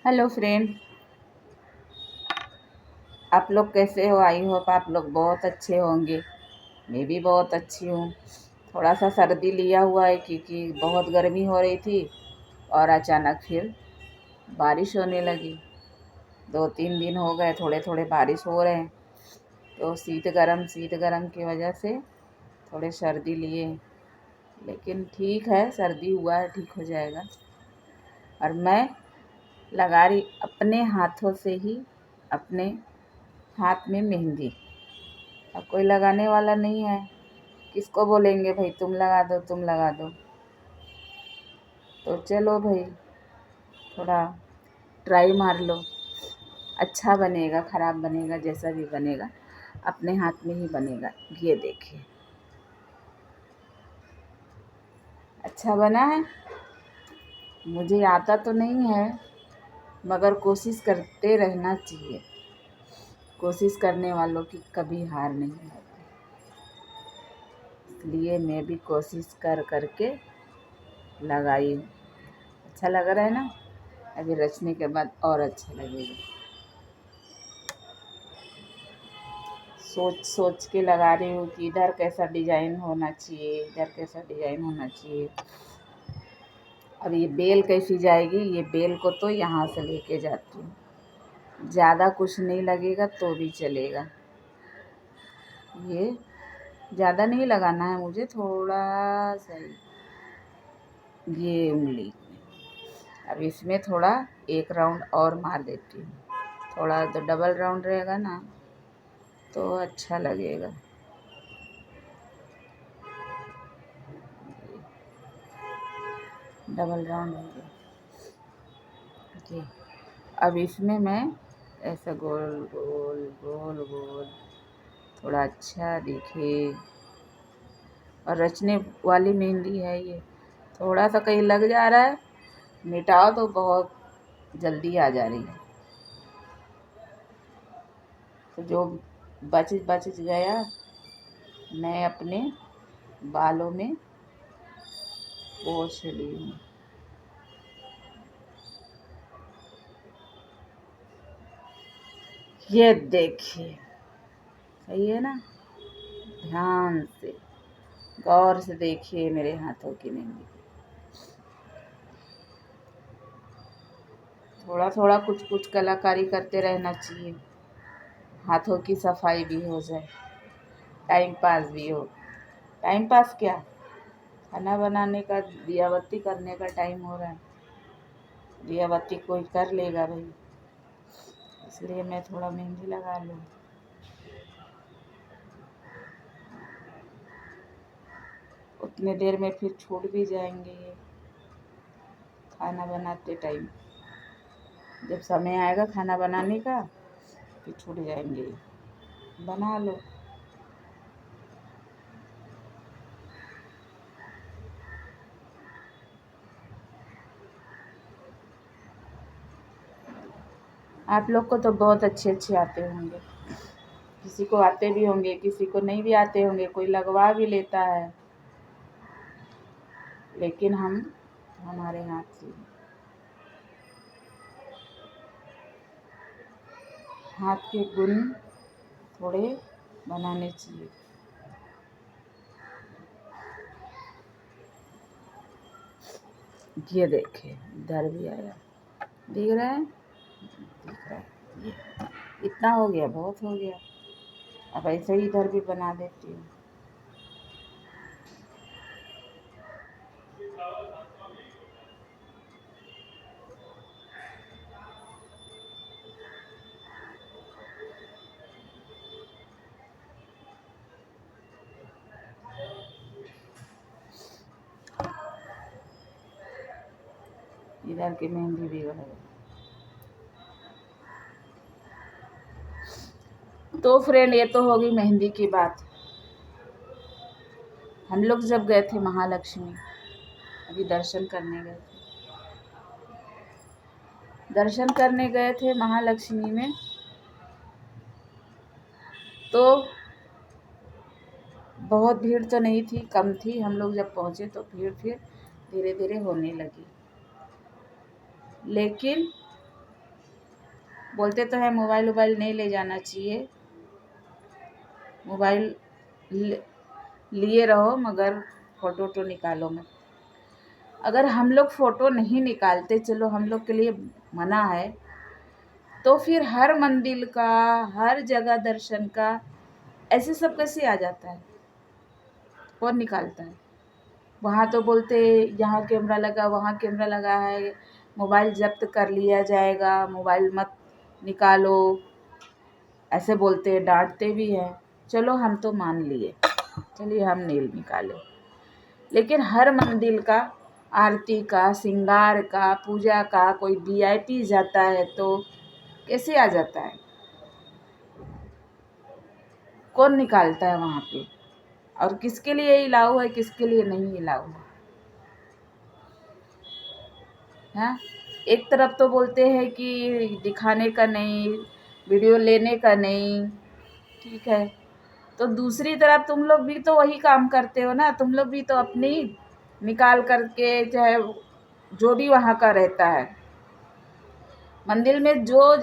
Hello friend. आप लोग कैसे हो? आई होप आप लोग बहुत अच्छे होंगे। मैं भी बहुत अच्छी हूँ। थोड़ा सा सर्दी लिया हुआ है क्योंकि बहुत गर्मी हो रही थी और अचानक फिर बारिश होने लगी। 2-3 दिन हो गए थोड़े थोड़े बारिश हो रहे हैं, तो शीत गरम की वजह से थोड़े सर्दी लिए। लेकिन ठीक है, सर्दी हुआ है, ठीक हो जाएगा। और मैं लगा रही अपने हाथों से ही, अपने हाथ में मेहंदी। अब कोई लगाने वाला नहीं है, किसको बोलेंगे भाई तुम लगा दो तुम लगा दो। तो चलो भाई, थोड़ा ट्राई मार लो। अच्छा बनेगा खराब बनेगा जैसा भी बनेगा, अपने हाथ में ही बनेगा। ये देखिए, अच्छा बना है। मुझे आता तो नहीं है, मगर कोशिश करते रहना चाहिए। कोशिश करने वालों की कभी हार नहीं होती। इसलिए मैं भी कोशिश कर करके लगाई हूँ। अच्छा लग रहा है ना? अभी रचने के बाद और अच्छा लगेगा। सोच सोच के लगा रही हूँ कि इधर कैसा डिजाइन होना चाहिए, इधर कैसा डिजाइन होना चाहिए। और ये बेल कैसी जाएगी, ये बेल को तो यहाँ से लेके जाती हूँ। ज़्यादा कुछ नहीं लगेगा तो भी चलेगा। ये ज़्यादा नहीं लगाना है मुझे, थोड़ा सा ये उंगली। अब इसमें थोड़ा एक राउंड और मार देती हूँ। थोड़ा तो डबल राउंड रहेगा ना, तो अच्छा लगेगा। डबल राउंड हो गया जी। अब इसमें मैं ऐसा गोल गोल गोल गोल, थोड़ा अच्छा दिखे। और रचने वाली मेहंदी है ये। थोड़ा सा कहीं लग जा रहा है, मिटाओ तो बहुत जल्दी आ जा रही है। तो जो बच बच गया मैं अपने बालों में पोंछ ली हूँ। ये देखिए, सही है ना? ध्यान से गौर से देखिए मेरे हाथों की मेहंदी। थोड़ा थोड़ा कुछ कुछ कलाकारी करते रहना चाहिए, हाथों की सफाई भी हो जाए, टाइम पास भी हो। टाइम पास क्या, खाना बनाने का, दिया बत्ती करने का टाइम हो रहा है। दिया बत्ती कोई कर लेगा भाई, इसलिए मैं थोड़ा मेहंदी लगा लूँ। उतने देर में फिर छूट भी जाएंगे ये, खाना बनाते टाइम। जब समय आएगा खाना बनाने का फिर छूट जाएंगे। बना लो। आप लोग को तो बहुत अच्छे अच्छे आते होंगे, किसी को आते भी होंगे, किसी को नहीं भी आते होंगे, कोई लगवा भी लेता है। लेकिन हम हमारे हाथ से, हाथ के गुण थोड़े बनाने चाहिए। ये देखिए, इधर भी आया, दिख रहा है? दिख रहा है। ये इतना हो गया, बहुत हो गया। अब ऐसे ही इधर भी बना देती हूँ। इधर की मेहंदी भी है। तो फ्रेंड, ये तो होगी मेहंदी की बात। हम लोग जब गए थे महालक्ष्मी, अभी दर्शन करने गए थे महालक्ष्मी में, तो बहुत भीड़ तो नहीं थी, कम थी। हम लोग जब पहुँचे तो भीड़ फिर धीरे धीरे होने लगी। लेकिन बोलते तो है मोबाइल वोबाइल नहीं ले जाना चाहिए, मोबाइल लिए रहो मगर फ़ोटो तो निकालो मत। अगर हम लोग फ़ोटो नहीं निकालते, चलो हम लोग के लिए मना है, तो फिर हर मंदिर का, हर जगह दर्शन का ऐसे सब कैसे आ जाता है? कौन निकालता है? वहाँ तो बोलते यहाँ कैमरा लगा, वहाँ कैमरा लगा है, मोबाइल जब्त कर लिया जाएगा, मोबाइल मत निकालो, ऐसे बोलते, डांटते भी हैं। चलो हम तो मान लिए, चलिए हम नहीं निकाले, लेकिन हर मंदिर का, आरती का, श्रृंगार का, पूजा का कोई वीआईपी जाता है तो कैसे आ जाता है? कौन निकालता है वहाँ पे? और किसके लिए अलाउ है, किसके लिए नहीं अलाउ है? हाँ, एक तरफ तो बोलते हैं कि दिखाने का नहीं, वीडियो लेने का नहीं, ठीक है, तो दूसरी तरफ तुम लोग भी तो वही काम करते हो ना, तुम लोग भी तो अपनी निकाल करके, चाहे जो भी वहाँ का रहता है मंदिर में, जो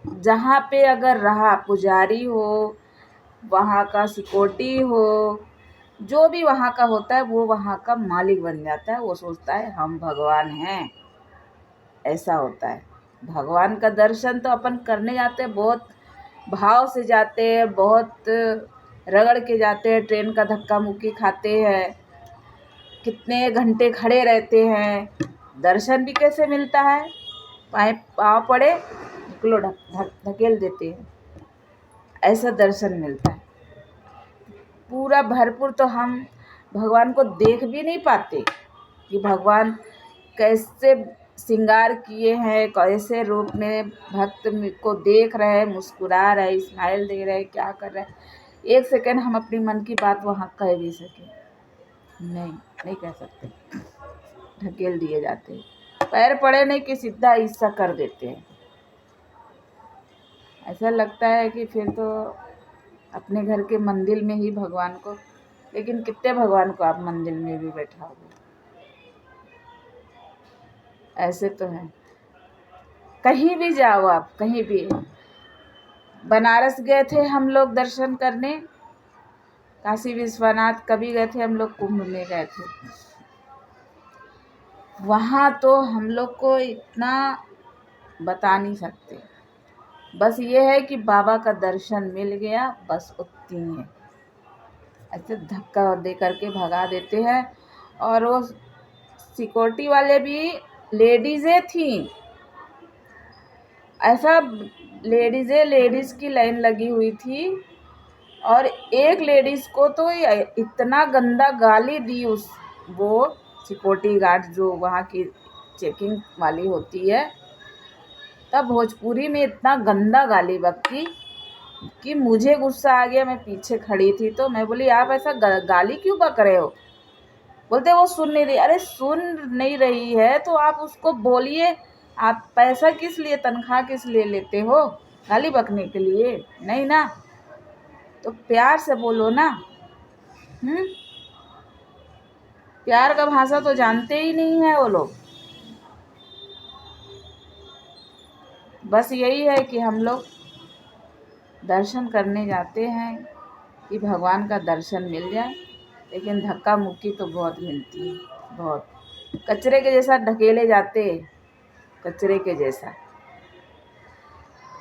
जहाँ पे अगर रहा, पुजारी हो, वहाँ का सिक्योरिटी हो, जो भी वहाँ का होता है, वो वहाँ का मालिक बन जाता है। वो सोचता है हम भगवान हैं, ऐसा होता है। भगवान का दर्शन तो अपन करने जाते हैं, बहुत भाव से जाते हैं, बहुत रगड़ के जाते हैं, ट्रेन का धक्का मुक्की खाते हैं, कितने घंटे खड़े रहते हैं, दर्शन भी कैसे मिलता है? पाँव पड़े, निकलो, धकेल देते हैं, ऐसा दर्शन मिलता है। पूरा भरपूर तो हम भगवान को देख भी नहीं पाते कि भगवान कैसे श्रृंगार किए हैं, कैसे रूप में भक्त को देख रहे हैं, मुस्कुरा रहे, स्माइल दे रहे, क्या कर रहे हैं। एक सेकंड हम अपनी मन की बात वहाँ कह भी सके? नहीं कह सकते, ढकेल दिए जाते हैं, पैर पड़े नहीं कि सीधा हिस्सा कर देते हैं। ऐसा लगता है कि फिर तो अपने घर के मंदिर में ही भगवान को, लेकिन कितने भगवान को आप मंदिर में भी बैठाओगे? ऐसे तो है। कहीं भी जाओ आप, कहीं भी, बनारस गए थे हम लोग दर्शन करने, काशी विश्वनाथ कभी गए थे हम लोग, कुंभ में गए थे, वहाँ तो हम लोग को इतना बता नहीं सकते। बस ये है कि बाबा का दर्शन मिल गया, बस उतनी है। ऐसे धक्का दे करके भगा देते हैं। और वो सिक्योरिटी वाले भी लेडीज़ें थीं, ऐसा लेडीज़ की लाइन लगी हुई थी, और एक लेडीज़ को तो इतना गंदा गाली दी वो सिक्योरिटी गार्ड, जो वहाँ की चेकिंग वाली होती है, तब भोजपुरी में इतना गंदा गाली बकती कि मुझे गुस्सा आ गया। मैं पीछे खड़ी थी तो मैं बोली, आप ऐसा गाली क्यों बक रहे हो? बोलते वो सुन नहीं रही। अरे सुन नहीं रही है तो आप उसको बोलिए, आप पैसा किस लिए, तनख्वाह किस लिए लेते हो? गाली बकने के लिए? नहीं ना, तो प्यार से बोलो ना। प्यार का भाषा तो जानते ही नहीं है वो लोग। बस यही है कि हम लोग दर्शन करने जाते हैं कि भगवान का दर्शन मिल जाए, लेकिन धक्का मुक्की तो बहुत मिलती है, बहुत। कचरे के जैसा ढकेले जाते, कचरे के जैसा।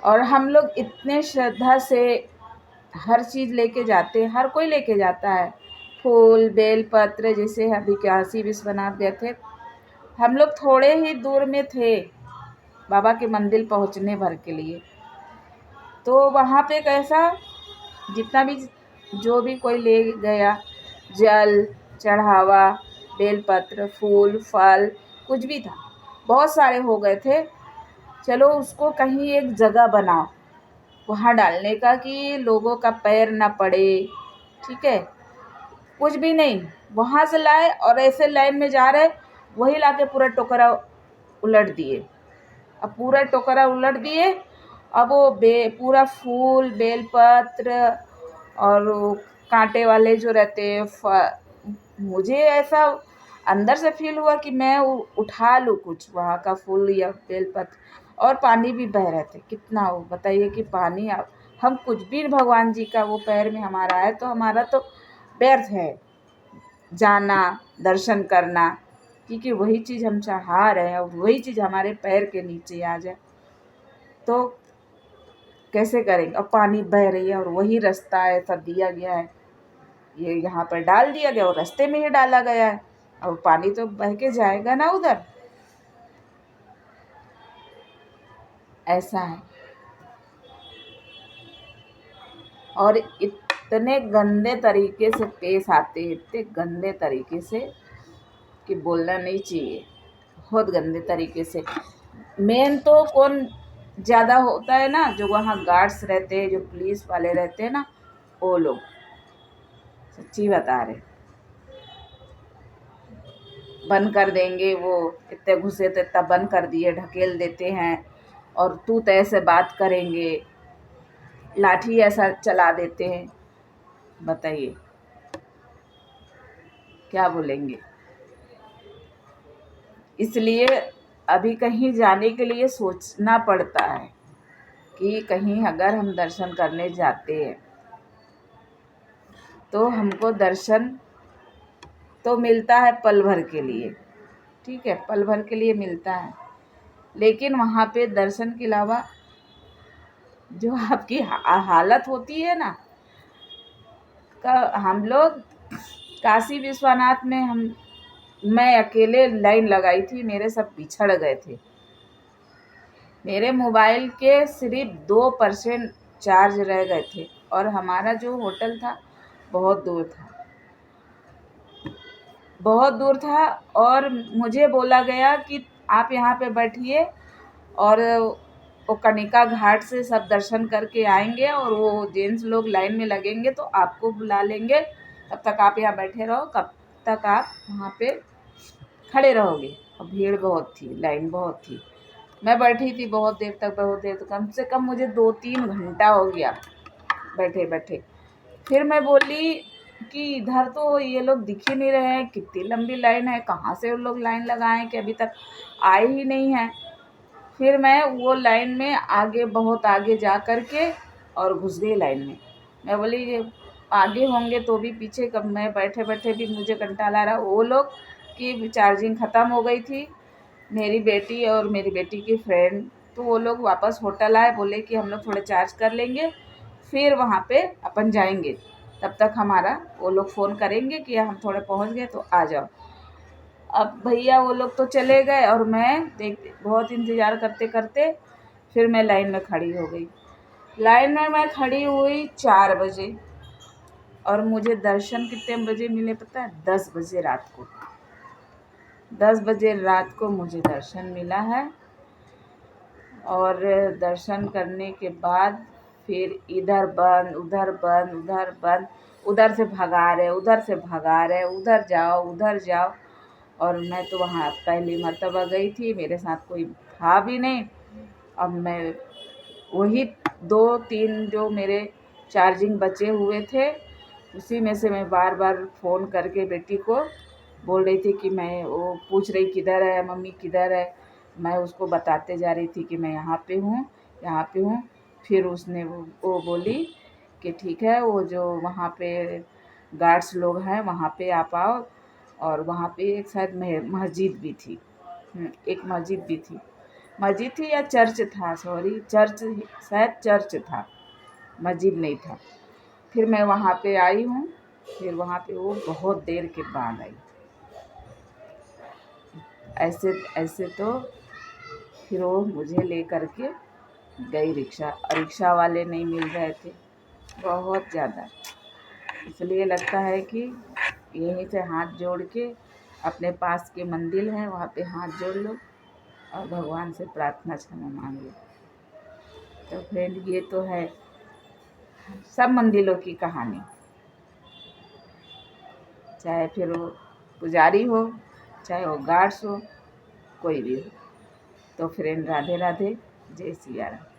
और हम लोग इतने श्रद्धा से हर चीज़ लेके जाते हैं, हर कोई लेके जाता है, फूल बेल पत्र। जैसे अभी काशी विश्वनाथ गए थे हम लोग, थोड़े ही दूर में थे बाबा के मंदिर पहुंचने भर के लिए, तो वहाँ पे कैसा, जितना भी जो भी कोई ले गया, जल चढ़ावा, बेलपत्र, फूल फल, कुछ भी था, बहुत सारे हो गए थे। चलो उसको कहीं एक जगह बनाओ वहाँ डालने का कि लोगों का पैर ना पड़े, ठीक है, कुछ भी नहीं, वहाँ से लाए और ऐसे लाइन में जा रहे, वही लाके पूरा टोकरा उलट दिए। अब पूरा टोकरा उलट दिए, अब वो पूरा फूल बेलपत्र और कांटे वाले जो रहते हैं, मुझे ऐसा अंदर से फील हुआ कि मैं उठा लूँ कुछ वहाँ का फूल या बेलपत्र, और पानी भी बह रहे थे। कितना वो बताइए कि पानी हम कुछ भी भगवान जी का वो पैर में हमारा है तो हमारा तो व्यर्थ है जाना दर्शन करना, क्योंकि वही चीज़ हम चाह रहे हैं और वही चीज़ हमारे पैर के नीचे आ जाए तो कैसे करेंगे। अब पानी बह रही है और वही रास्ता ऐसा दिया गया है, ये यहाँ पर डाल दिया गया और रास्ते में ही डाला गया है, और पानी तो बह के जाएगा ना उधर। ऐसा है। और इतने गंदे तरीके से पेश आते हैं, इतने गंदे तरीके से कि बोलना नहीं चाहिए, बहुत गंदे तरीके से। मेन तो कौन ज़्यादा होता है ना, जो वहाँ गार्ड्स रहते हैं, जो पुलिस वाले रहते हैं ना, वो लोग सच्ची बता रहे, बंद कर देंगे। वो इतने घुसे थे तब बंद कर दिए, ढकेल देते हैं, और तू तय से बात करेंगे, लाठी ऐसा चला देते हैं। बताइए क्या बोलेंगे। इसलिए अभी कहीं जाने के लिए सोचना पड़ता है कि कहीं अगर हम दर्शन करने जाते हैं तो हमको दर्शन तो मिलता है पल भर के लिए, ठीक है, पल भर के लिए मिलता है, लेकिन वहाँ पे दर्शन के अलावा जो आपकी हालत होती है ना, हम लोग काशी विश्वनाथ में मैं अकेले लाइन लगाई थी, मेरे सब बिछड़ गए थे। मेरे मोबाइल के सिर्फ 2% चार्ज रह गए थे, और हमारा जो होटल था बहुत दूर था, बहुत दूर था। और मुझे बोला गया कि आप यहाँ पे बैठिए और वो कनिका घाट से सब दर्शन करके आएंगे और वो जेंट्स लोग लाइन में लगेंगे तो आपको बुला लेंगे, तब तक आप यहाँ बैठे रहो, कब तक आप वहाँ पे खड़े रहोगे। और भीड़ बहुत थी, लाइन बहुत थी, मैं बैठी थी बहुत देर तक, बहुत देर तक, कम से कम मुझे 2-3 घंटा हो गया बैठे बैठे। फिर मैं बोली कि इधर तो ये लोग दिख ही नहीं रहे हैं, कितनी लंबी लाइन है, कहाँ से वो लोग लाइन लगाएं कि अभी तक आए ही नहीं हैं। फिर मैं वो लाइन में आगे, बहुत आगे जा कर के और घुस गई लाइन में। मैं बोली ये आगे होंगे तो भी पीछे, कब मैं बैठे बैठे भी मुझे कंटाल आ रहा। वो लोग की चार्जिंग ख़त्म हो गई थी, मेरी बेटी और मेरी बेटी की फ्रेंड, तो वो लोग वापस होटल आए, बोले कि हम लोग थोड़ा चार्ज कर लेंगे फिर वहाँ पे अपन जाएंगे, तब तक हमारा वो लोग फ़ोन करेंगे कि हम थोड़े पहुँच गए तो आ जाओ। अब भैया वो लोग तो चले गए और मैं बहुत इंतज़ार करते करते फिर मैं लाइन में खड़ी हो गई। लाइन में मैं खड़ी हुई 4 बजे, और मुझे दर्शन कितने बजे मिले पता है? 10 बजे रात को। 10 बजे रात को मुझे दर्शन मिला है। और दर्शन करने के बाद फिर इधर बंद, उधर बंद, उधर बंद, उधर से भगा रहे, उधर से भगा रहे, उधर जाओ, उधर जाओ। और मैं तो वहाँ पहली मर्तबा गई थी, मेरे साथ कोई था भी नहीं। अब मैं वही 2-3 जो मेरे चार्जिंग बचे हुए थे, उसी में से मैं बार बार फ़ोन करके बेटी को बोल रही थी कि मैं, वो पूछ रही किधर है मम्मी, किधर है। मैं उसको बताते जा रही थी कि मैं यहाँ पे हूँ, यहाँ पे हूँ। फिर उसने वो बोली कि ठीक है, वो जो वहाँ पे गार्ड्स लोग हैं वहाँ पे आप आओ। और वहाँ पे एक शायद मस्जिद भी थी, एक मस्जिद भी थी, मस्जिद थी या चर्च था, सॉरी चर्च, शायद चर्च था, मस्जिद नहीं था। फिर मैं वहाँ पे आई हूँ, फिर वहाँ पे वो बहुत देर के बाद आई। ऐसे ऐसे तो फिर वो मुझे ले कर के गई रिक्शा वाले नहीं मिल रहे थे बहुत ज़्यादा। इसलिए लगता है कि यहीं से हाथ जोड़ के अपने पास के मंदिर हैं वहाँ पे हाथ जोड़ लो और भगवान से प्रार्थना क्षमा मांग लो। तो फ्रेंड ये तो है सब मंदिरों की कहानी, चाहे फिर वो पुजारी हो, चाहे वो गार्ड्स हो, कोई भी हो। तो फ्रेंड राधे राधे, जय सिया राम।